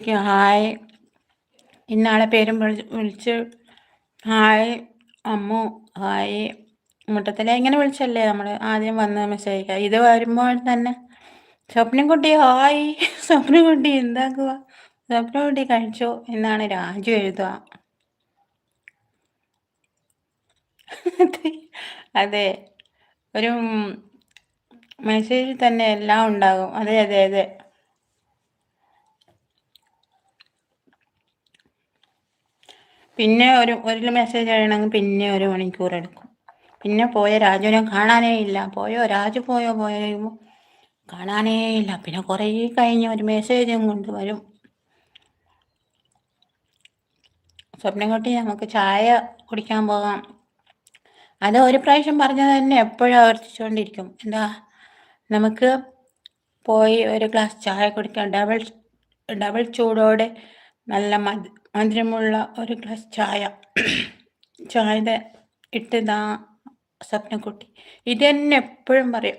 Hi ഇന്നാളെ പേരും വിളിച്ച് ഹായ് അമ്മു ഹായ് മുട്ടത്തിലെ ഇങ്ങനെ വിളിച്ചല്ലേ നമ്മൾ ആദ്യം വന്ന് മെസ്സേജ് ഇത് വരുമ്പോൾ തന്നെ സ്വപ്നംകുട്ടി ഹായ് സ്വപ്നംകുട്ടി എന്താക്കുക സ്വപ്നംകുട്ടി കഴിച്ചോ എന്നാണ് രാജു എഴുതുക. അതെ ഒരു മെസ്സേജിൽ തന്നെ എല്ലാം ഉണ്ടാകും. അതെ അതെ അതെ പിന്നെ ഒരു മെസ്സേജ് എഴുതണമെങ്കിൽ പിന്നെ 1 മണിക്കൂർ എടുക്കും. പിന്നെ പോയ രാജുവിനെ കാണാനേ ഇല്ല. രാജു പോയോ കാണാനേ ഇല്ല. പിന്നെ കുറേ കഴിഞ്ഞ് ഒരു മെസ്സേജും കൊണ്ട് വരും. സ്വപ്നംകുട്ടി നമുക്ക് ചായ കുടിക്കാൻ പോകാം. അത് ഒരു പ്രാവശ്യം പറഞ്ഞത് തന്നെ എപ്പോഴും ആവർത്തിച്ചുകൊണ്ടിരിക്കും. എന്താ നമുക്ക് പോയി ഒരു ഗ്ലാസ് ചായ കുടിക്കാം. ഡബിൾ ചൂടോടെ നല്ല മധുരമുള്ള ഒരു ഗ്ലാസ് ചായ ഇട്ട് സ്വപ്നക്കുട്ടി ഇത് തന്നെ എപ്പോഴും പറയും.